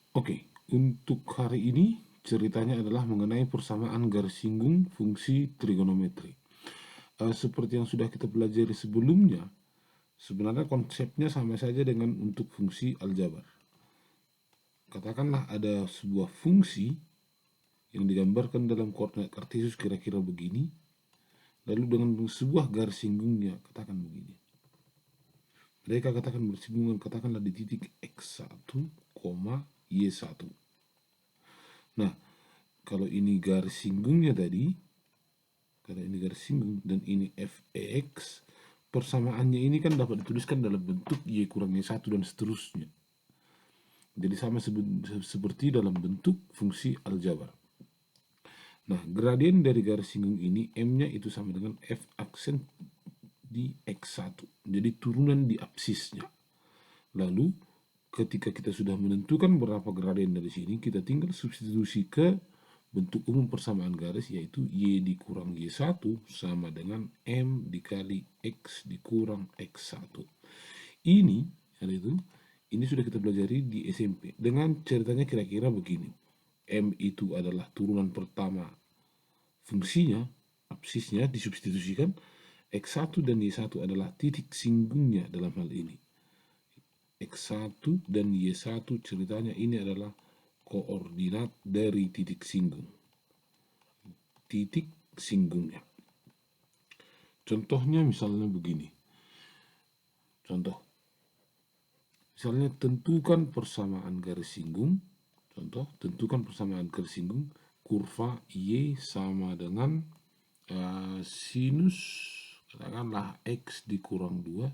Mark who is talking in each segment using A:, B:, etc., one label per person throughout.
A: Oke, untuk hari ini ceritanya adalah mengenai persamaan garis singgung fungsi trigonometri. Seperti yang sudah kita pelajari sebelumnya, sebenarnya konsepnya sama saja dengan untuk fungsi aljabar. Katakanlah ada sebuah fungsi yang digambarkan dalam koordinat kartesius kira-kira begini, lalu dengan sebuah garis singgungnya, katakan begini. Mereka katakan bersinggungan, katakanlah di titik x1, y1. Nah, kalau ini garis singgungnya tadi, karena ini garis singgung dan ini fx, persamaannya ini kan dapat dituliskan dalam bentuk y kurang y1 dan seterusnya. Jadi sama seperti dalam bentuk fungsi aljabar. Nah, gradien dari garis singgung ini m-nya itu sama dengan f aksen di x1. Jadi turunan di absisnya. Lalu ketika kita sudah menentukan berapa gradien dari sini, kita tinggal substitusi ke bentuk umum persamaan garis, yaitu y dikurang y1 sama dengan m dikali x dikurang x1. Ini sudah kita pelajari di SMP dengan ceritanya kira-kira begini. M itu adalah turunan pertama fungsinya, absisnya disubstitusikan, x1 dan y1 adalah titik singgungnya dalam hal ini. X1 dan Y1 ceritanya ini adalah koordinat dari titik singgung. Titik singgungnya. Contohnya misalnya begini. Contoh. Misalnya tentukan persamaan garis singgung. Contoh, tentukan persamaan garis singgung kurva Y sama dengan sinus katakanlah X dikurang 2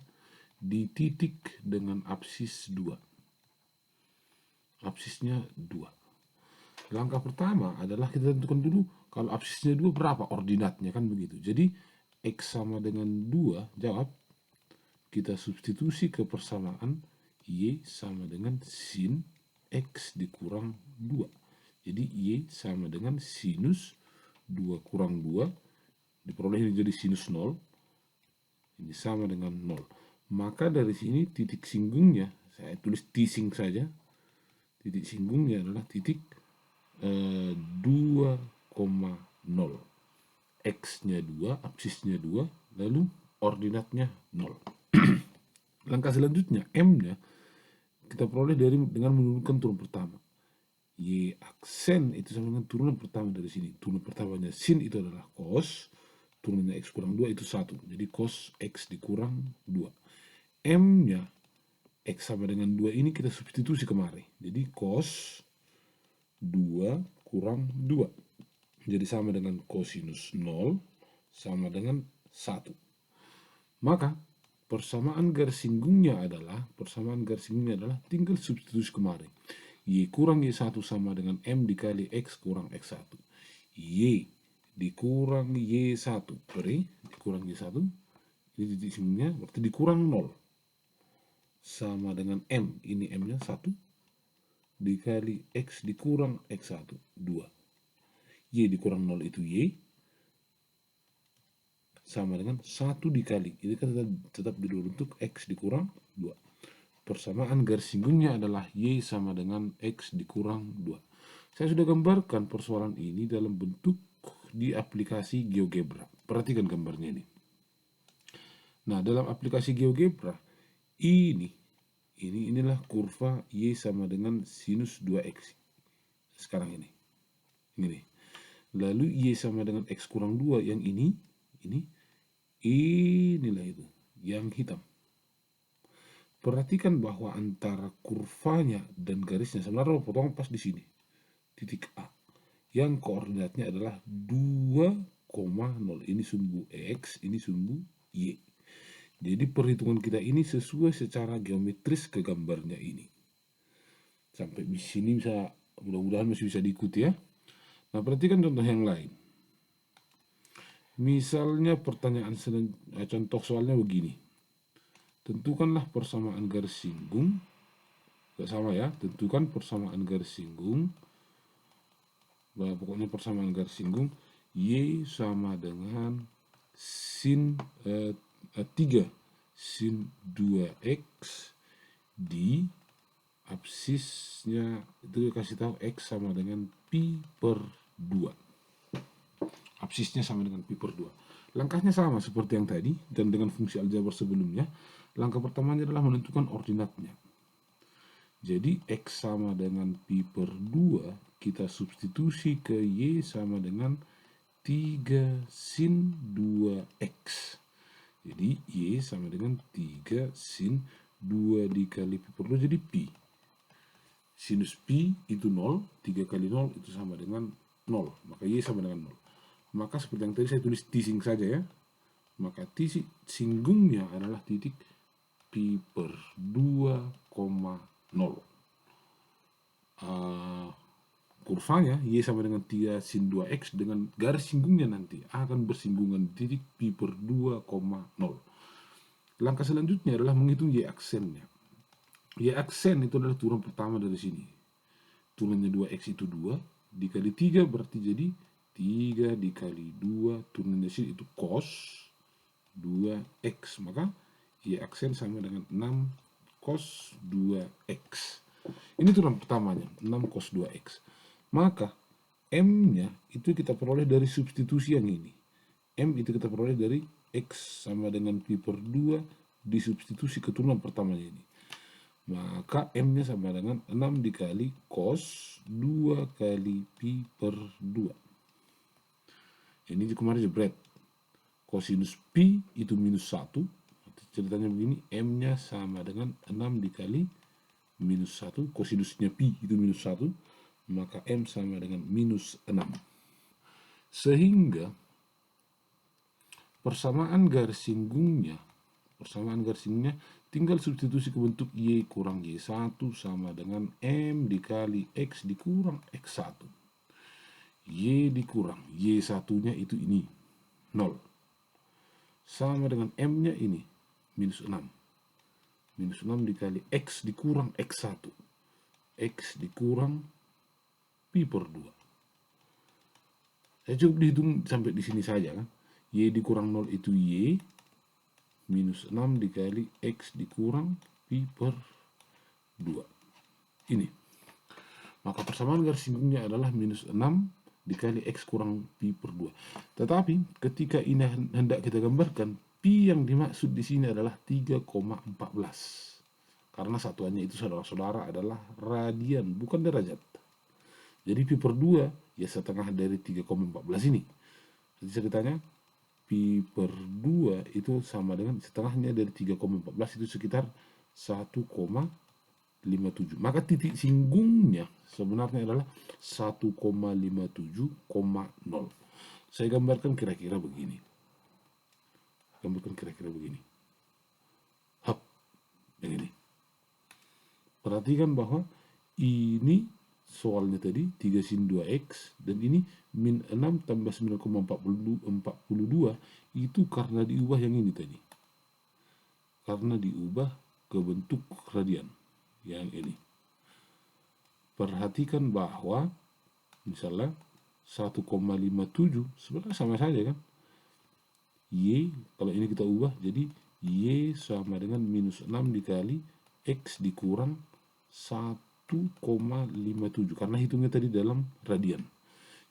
A: di titik dengan absis 2. Absisnya 2. Langkah pertama adalah kita tentukan dulu kalau absisnya 2 berapa ordinatnya, kan begitu. Jadi X sama dengan 2, jawab. Kita substitusi ke persamaan Y sama dengan sin X dikurang 2. Jadi Y sama dengan sinus 2 kurang 2, diperoleh jadi sinus 0. Ini sama dengan 0. Maka dari sini titik singgungnya, saya tulis T-sing saja. Titik singgungnya adalah titik 2,0. X-nya 2, absisnya 2, lalu ordinatnya 0. Langkah selanjutnya, M-nya kita peroleh dengan menurunkan turun pertama. Y aksen itu sama dengan turunan pertama dari sini. Turunan pertamanya sin itu adalah cos, turunannya X kurang 2 itu 1. Jadi cos X dikurang 2. M-nya X sama dengan 2 ini kita substitusi kemari. Jadi cos 2 kurang 2. Jadi sama dengan kosinus 0 sama dengan 1. Maka persamaan garis singgungnya adalah tinggal substitusi kemari. Y kurang Y1 sama dengan M dikali X kurang X1. Y dikurang Y1 dikurang Y1, ini titik singgungnya berarti dikurang 0 sama dengan M, ini M-nya 1 dikali X dikurang X1 2. Y dikurang 0 itu Y sama dengan 1 dikali, ini kan tetap di bentuk X dikurang 2. Persamaan garis singgungnya adalah Y sama dengan X dikurang 2. Saya sudah gambarkan persoalan ini dalam bentuk di aplikasi GeoGebra. Perhatikan gambarnya ini. Nah, dalam aplikasi GeoGebra, inilah kurva Y sama dengan sinus 2X. Sekarang ini. Lalu Y sama dengan X kurang 2 yang inilah itu, yang hitam. Perhatikan bahwa antara kurvanya dan garisnya sebenarnya potongan pas di sini. Titik A. Yang koordinatnya adalah 2,0. Ini sumbu X, ini sumbu Y. Jadi perhitungan kita ini sesuai secara geometris ke gambarnya ini. Sampai di sini bisa, mudah-mudahan masih bisa diikuti ya. Nah, perhatikan contoh yang lain. Misalnya contoh soalnya begini. Tentukanlah persamaan garis singgung. Gak sama ya, tentukan persamaan garis singgung. Pokoknya persamaan garis singgung Y sama dengan sin 3 sin 2X di Absisnya itu kasih tahu X sama dengan pi per 2. Absisnya sama dengan pi per 2. Langkahnya sama seperti yang tadi dan dengan fungsi aljabar sebelumnya. Langkah pertamanya adalah menentukan ordinatnya. Jadi X sama dengan pi per 2, kita substitusi ke Y sama dengan 3 sin 2X. Jadi Y sama dengan 3 sin 2 dikali pi per 2 jadi pi. Sinus pi itu 0, 3 kali 0 itu sama dengan 0. Maka Y sama dengan 0. Maka seperti yang tadi saya tulis tising saja ya. Maka titik singgungnya adalah titik pi per 2,0. Kurvanya Y sama dengan 3 sin 2X dengan garis singgungnya nanti akan bersinggungan di titik pi per 2,0. Langkah selanjutnya adalah menghitung Y aksennya. Y aksen itu adalah turun pertama dari sini. Turunnya 2X itu 2, dikali 3 berarti jadi 3 dikali 2, turunnya sini itu cos 2X. Maka Y aksen sama dengan 6 cos 2X. Ini turun pertamanya, 6 cos 2X. Maka M-nya itu kita peroleh dari substitusi yang ini. M itu kita peroleh dari X sama dengan pi per 2 disubstitusi keturunan pertamanya ini. Maka M-nya sama dengan 6 dikali cos 2 kali pi per 2. Ini kemarin jebret. Kosinus pi itu minus 1. Ceritanya begini, M-nya sama dengan 6 dikali minus 1. Kosinusnya pi itu minus 1. Maka M sama dengan minus 6. Sehingga persamaan garis singgungnya tinggal substitusi ke bentuk Y kurang Y1 sama dengan M dikali X dikurang X1. Y dikurang Y1-nya itu ini 0. Sama dengan M-nya ini minus 6. Minus 6 dikali X dikurang X1. X dikurang pi per 2. Saya cukup dihitung sampai di sini saja kan. Y dikurang 0 itu Y minus 6 dikali X dikurang pi per 2. Ini. Maka persamaan garis singgungnya adalah minus 6 dikali X kurang pi per 2. Tetapi ketika ini hendak kita gambarkan, pi yang dimaksud di sini adalah 3,14. Karena satuannya itu saudara-saudara adalah radian, bukan derajat. Jadi pi per 2 ya setengah dari 3,14 ini. Jadi ceritanya pi per 2 itu sama dengan setengahnya dari 3,14 itu sekitar 1,57. Maka titik singgungnya sebenarnya adalah 1,57,0. Saya gambarkan kira-kira begini. Hap, yang ini. Perhatikan bahwa ini soalnya tadi 3 sin 2X dan ini min 6 tambah 9,42 itu karena diubah yang ini tadi. Karena diubah ke bentuk radian yang ini. Perhatikan bahwa misalnya 1,57 sebenarnya sama saja kan. Y kalau ini kita ubah jadi Y sama dengan minus 6 dikali X dikurang 1,57 karena hitungnya tadi dalam radian.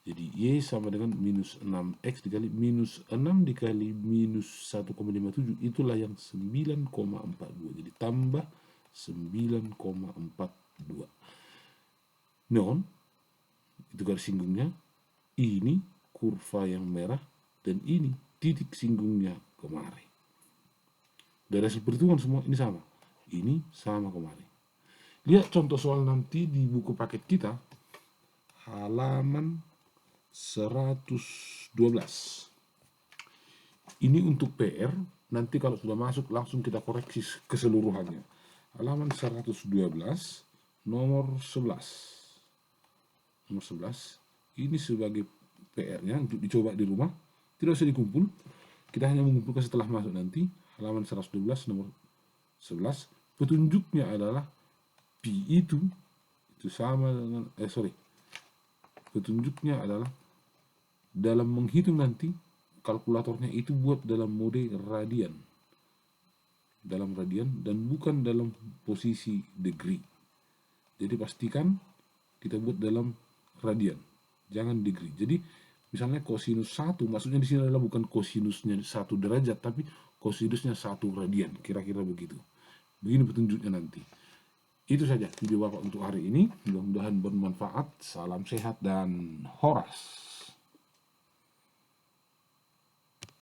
A: Jadi Y sama dengan minus 6X dikali minus 6 dikali minus 1,57 itulah yang 9,42. Jadi tambah 9,42. Non, itu garis singgungnya, ini kurva yang merah, dan ini titik singgungnya kemari. Dari hasil perhitungan semua ini sama. Ini sama kemari. Lihat contoh soal nanti di buku paket kita, halaman 112. Ini untuk PR, nanti kalau sudah masuk langsung kita koreksi keseluruhannya. Halaman 112, nomor 11. Nomor 11, ini sebagai PR-nya untuk dicoba di rumah, tidak usah dikumpul, kita hanya mengumpulkan setelah masuk nanti. Halaman 112 nomor 11, petunjuknya adalah Pi itu sama dengan petunjuknya adalah dalam menghitung nanti kalkulatornya itu buat dalam mode radian, dan bukan dalam posisi degree. Jadi pastikan kita buat dalam radian, jangan degree. Jadi misalnya kosinus 1, maksudnya di sini adalah bukan kosinusnya 1 derajat, tapi kosinusnya 1 radian, kira-kira begitu. Begini petunjuknya nanti. Itu saja video Bapak untuk hari ini, mudah-mudahan bermanfaat. Salam sehat dan horas.